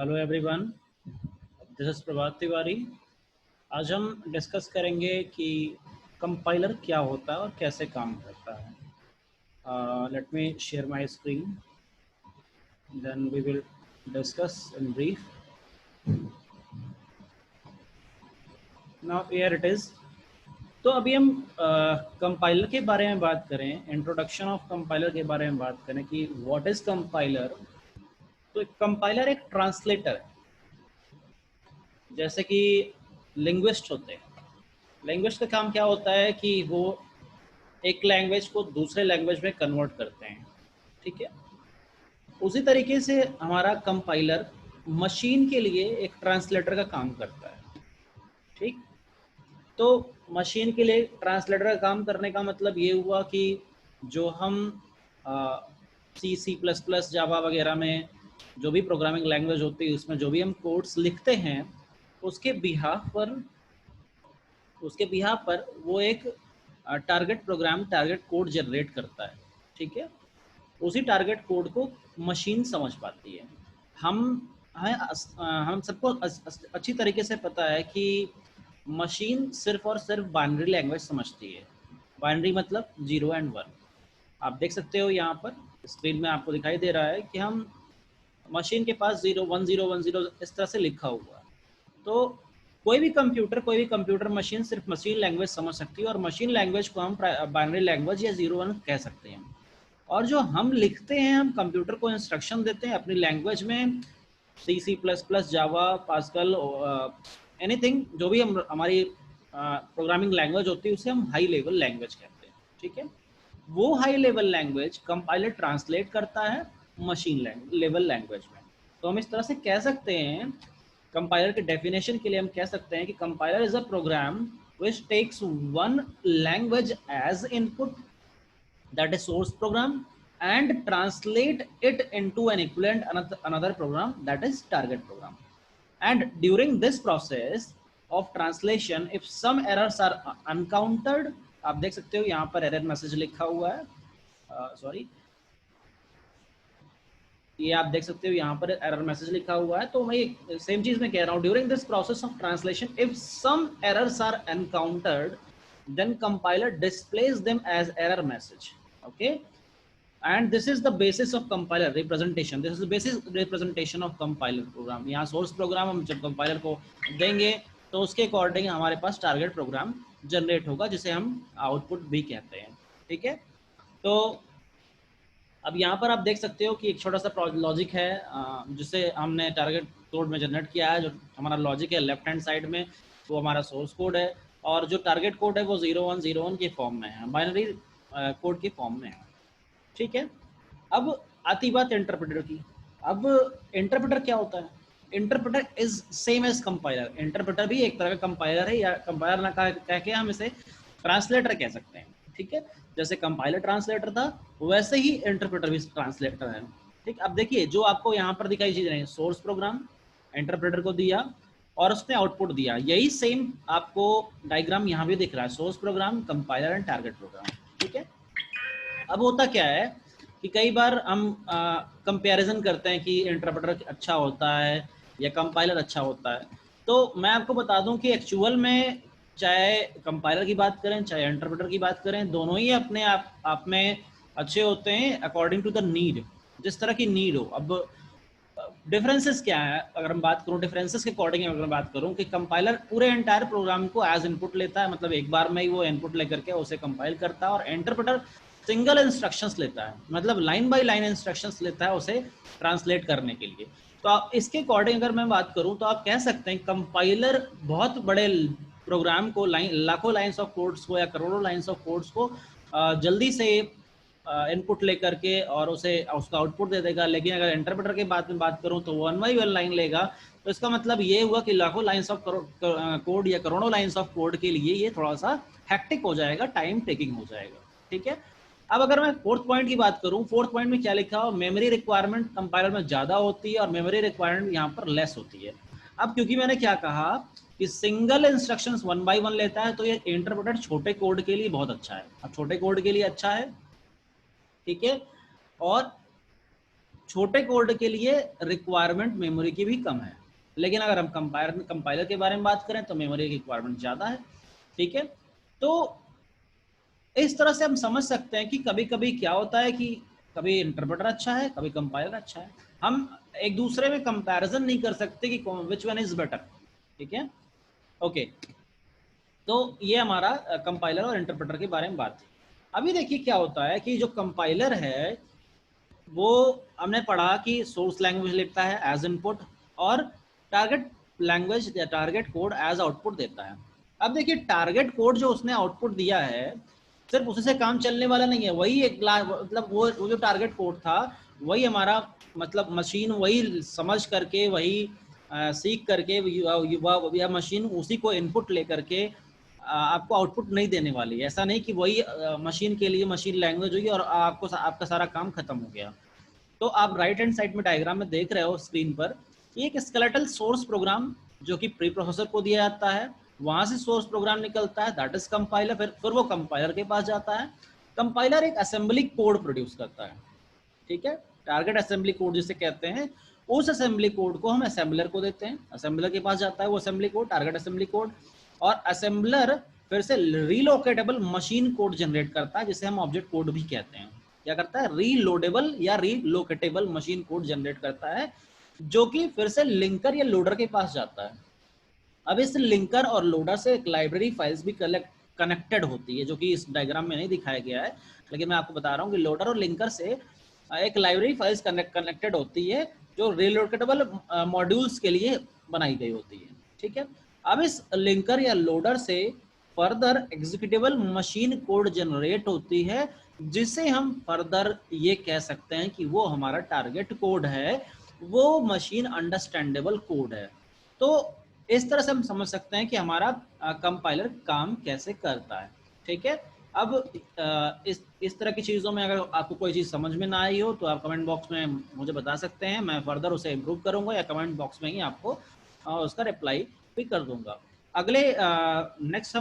Hello everyone, this is प्रभात तिवारी। आज हम discuss करेंगे कि कंपाइलर क्या होता है और कैसे काम करता है। Let me share my screen, then we will discuss in brief. Now here it is. तो अभी हम कंपाइलर के बारे में बात करें, इंट्रोडक्शन ऑफ कंपाइलर के बारे में बात करें कि व्हाट इज कंपाइलर। तो कंपाइलर एक ट्रांसलेटर है, जैसे कि लिंग्विस्ट होते हैं। लैंग्वेज का काम क्या होता है कि वो एक लैंग्वेज को दूसरे लैंग्वेज में कन्वर्ट करते हैं, ठीक है। उसी तरीके से हमारा कंपाइलर मशीन के लिए एक ट्रांसलेटर का काम करता है, ठीक। तो मशीन के लिए ट्रांसलेटर का काम करने का मतलब ये हुआ कि जो हम C++, जावा वगैरह में जो भी प्रोग्रामिंग लैंग्वेज होती है उसमें जो भी हम कोड्स लिखते हैं उसके बिहाफ पर वो एक target program, target code generate करता है, ठीक है। उसी टारगेट कोड को मशीन समझ पाती है। हम सबको अच्छी तरीके से पता है कि मशीन सिर्फ और सिर्फ बाइनरी लैंग्वेज समझती है। बाइनरी मतलब 0 एंड 1। आप देख सकते हो यहाँ पर स्क्रीन में आपको दिखाई दे रहा है कि हम मशीन के पास 0 1 0 1 0 इस तरह से लिखा हुआ है। तो कोई भी कंप्यूटर मशीन सिर्फ मशीन लैंग्वेज समझ सकती है और मशीन लैंग्वेज को हम बाइनरी लैंग्वेज या 0 1 कह सकते हैं। और जो हम लिखते हैं, हम कंप्यूटर को इंस्ट्रक्शन देते हैं अपनी लैंग्वेज में, C++, जावा, पास्कल, एनीथिंग जो भी हमारी प्रोग्रामिंग लैंग्वेज होती है उसे हम हाई लेवल लैंग्वेज कहते हैं, ठीक है। वो high level language compiler translate करता है मशीन लेवल लैंग्वेज में। तो हम इस तरह से कह सकते हैं, कंपाइलर के डेफिनेशन के लिए हम कह सकते हैं कि compiler is a program which takes one language as input, that is source program, and translate it into an equivalent another program, that is target program. And during this process of translation, if some errors are encountered, आप देख सकते हो यहाँ पर error message लिखा हुआ है, sorry, ये आप देख सकते हो यहाँ पर एरर मैसेज लिखा हुआ है। तो मैं सेम चीज में कह रहा हूँ, during this process of translation if some errors are encountered then compiler displays them as error message, okay. And this is the basis of compiler representation, this is the basic representation of compiler program। यहाँ source program हम जब compiler को देंगे तो उसके according हमारे पास target programme generate होगा जिसे हम आउटपुट भी कहते हैं, ठीक है। तो अब यहाँ पर आप देख सकते हो कि एक छोटा सा लॉजिक है जिसे हमने टारगेट कोड में जनरेट किया है। जो हमारा लॉजिक है लेफ्ट हैंड साइड में वो हमारा सोर्स कोड है, और जो टारगेट कोड है वो 0101 के फॉर्म में है, बाइनरी कोड के फॉर्म में है, ठीक है। अब आती बात इंटरप्रेटर की। अब इंटरप्रेटर क्या होता है? Interpreter is same as compiler. Interpreter भी एक तरह का कंपाइलर है, या कंपाइलर ना कह के हम इसे ट्रांसलेटर कह सकते हैं, ठीक है। जैसे कंपाइलर ट्रांसलेटर था वैसे ही इंटरप्रेटर भी ट्रांसलेटर है, ठीक। अब देखिए जो आपको यहाँ पर दिखाई चीज रही, सोर्स प्रोग्राम इंटरप्रेटर को दिया और उसने आउटपुट दिया, यही सेम आपको डायग्राम यहाँ भी दिख रहा है, source program, compiler and target program, ठीक है। अब होता क्या है कि कई बार हम कंपैरिजन करते हैं कि इंटरप्रेटर अच्छा होता है या कंपाइलर अच्छा होता है। तो मैं आपको बता दूं कि एक्चुअल में चाहे कंपाइलर की बात करें चाहे इंटरप्रेटर की बात करें, दोनों ही अपने आप में अच्छे होते हैं अकॉर्डिंग टू द नीड, जिस तरह की नीड हो। अब डिफरेंसेस क्या है, अगर हम बात करूं डिफरेंसेस के अकॉर्डिंग, अगर मैं बात करूं कि कंपाइलर पूरे एंटायर प्रोग्राम को एज इनपुट लेता है, मतलब एक बार में ही वो इनपुट लेकर के उसे कंपाइल करता है, और इंटरप्रेटर सिंगल इंस्ट्रक्शंस लेता है, मतलब लाइन बाय लाइन इंस्ट्रक्शंस लेता है उसे ट्रांसलेट करने के लिए। तो आप इसके अकॉर्डिंग अगर मैं बात करूं तो आप कह सकते हैं कंपाइलर बहुत बड़े प्रोग्राम को लाखों लाइन्स ऑफ कोड्स को या करोड़ों लाइन्स ऑफ कोड्स को जल्दी से इनपुट लेकर के और उसका आउटपुट दे देगा। लेकिन अगर इंटरप्रेटर के बात में बात करूं तो 1 बाई 1 लाइन लेगा। तो इसका मतलब ये हुआ कि लाखों लाइन्स ऑफ कोड या करोड़ों लाइन्स ऑफ कोड के लिए ये थोड़ा सा हैक्टिक हो जाएगा, टाइम टेकिंग हो जाएगा, ठीक है। अब अगर मैं फोर्थ पॉइंट की बात करूं, फोर्थ पॉइंट में क्या लिखा हो, मेमोरी रिक्वायरमेंट कंपाइलर में ज्यादा होती है और मेमोरी रिक्वायरमेंट यहाँ पर लेस होती है। अब क्योंकि मैंने क्या कहा कि सिंगल इंस्ट्रक्शंस 1 बाई 1 लेता है, तो ये इंटरप्रेटर छोटे कोड के लिए बहुत अच्छा है। अब छोटे कोड के लिए अच्छा है, ठीक है, और छोटे कोड के लिए रिक्वायरमेंट मेमोरी की भी कम है, लेकिन अगर हम कंपाइलर के बारे में बात करें तो मेमोरी की रिक्वायरमेंट ज़्यादा है। ठीक है, तो इस तरह से हम समझ सकते हैं कि कभी कभी क्या होता है कि कभी इंटरप्रेटर अच्छा है, कभी कंपाइलर अच्छा है। हम एक दूसरे में कंपैरिजन नहीं कर सकते कि विच वन इज बेटर। ठीक है, ओके, तो ये हमारा कंपाइलर और इंटरप्रेटर के बारे में बात थी। अभी देखिए क्या होता है कि जो कंपाइलर है वो हमने पढ़ा कि सोर्स लैंग्वेज लेता है एज इनपुट और टारगेट लैंग्वेज या टारगेट कोड एज आउटपुट देता है। अब देखिए टारगेट कोड जो उसने आउटपुट दिया है सिर्फ उसी से काम चलने वाला नहीं है, वही एक मतलब वो जो टारगेट कोड था वही हमारा मतलब मशीन वही समझ करके वही सीख करके या मशीन उसी को इनपुट ले करके आपको आउटपुट नहीं देने वाली है। ऐसा नहीं कि वही मशीन के लिए मशीन लैंग्वेज होगी और आपका सारा काम खत्म हो गया। तो आप राइट हैंड साइड में डायग्राम में देख रहे हो स्क्रीन पर, एक स्केलेटल सोर्स प्रोग्राम जो कि प्री प्रोसेसर को दिया जाता है, वहां से सोर्स प्रोग्राम निकलता है, दैट इज कंपाइलर। फिर वो कंपाइलर के पास जाता है। कंपाइलर एक असेंबली कोड प्रोड्यूस करता है। ठीक है, टारगेट असेंबली कोड जिसे कहते हैं, उस असेंबली कोड को हम असेंबलर को देते हैं, असेंबलर के पास जाता है वो assembly code, target assembly code, और असेंबलर फिर से रीलोकेटेबल मशीन कोड जनरेट करता है जिसे हम ऑब्जेक्ट कोड भी कहते हैं। क्या करता है? रीलोडेबल या रीलोकेटेबल मशीन कोड जनरेट करता है जो कि फिर से लिंकर या लोडर के पास जाता है। अब इस लिंकर और लोडर से एक लाइब्रेरी फाइल्स भी कनेक्टेड होती है जो कि इस डायग्राम में नहीं दिखाया गया है, लेकिन मैं आपको बता रहा हूँ कि लोडर और लिंकर से एक लाइब्रेरी फाइल्स कनेक्टेड होती है जो रिलोकेटेबल मॉड्यूल्स के लिए बनाई गई होती है। ठीक है, अब इस लिंकर या लोडर से further executable machine code generate होती है जिसे हम फर्दर ये कह सकते हैं कि वो हमारा टारगेट कोड है, वो मशीन अंडरस्टैंडेबल कोड है। तो इस तरह से हम समझ सकते हैं कि हमारा कंपाइलर काम कैसे करता है। ठीक है, अब इस तरह की चीज़ों में अगर आपको कोई चीज़ समझ में ना आई हो तो आप कमेंट बॉक्स में मुझे बता सकते हैं, मैं फर्दर उसे इम्प्रूव करूंगा या कमेंट बॉक्स में ही आपको उसका रिप्लाई भी कर दूंगा। अगले नेक्स्ट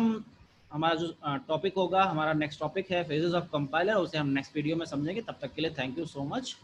हमारा जो टॉपिक होगा, हमारा नेक्स्ट टॉपिक है फेजेस ऑफ कंपाइलर, उसे हम नेक्स्ट वीडियो में समझेंगे। तब तक के लिए थैंक यू सो मच।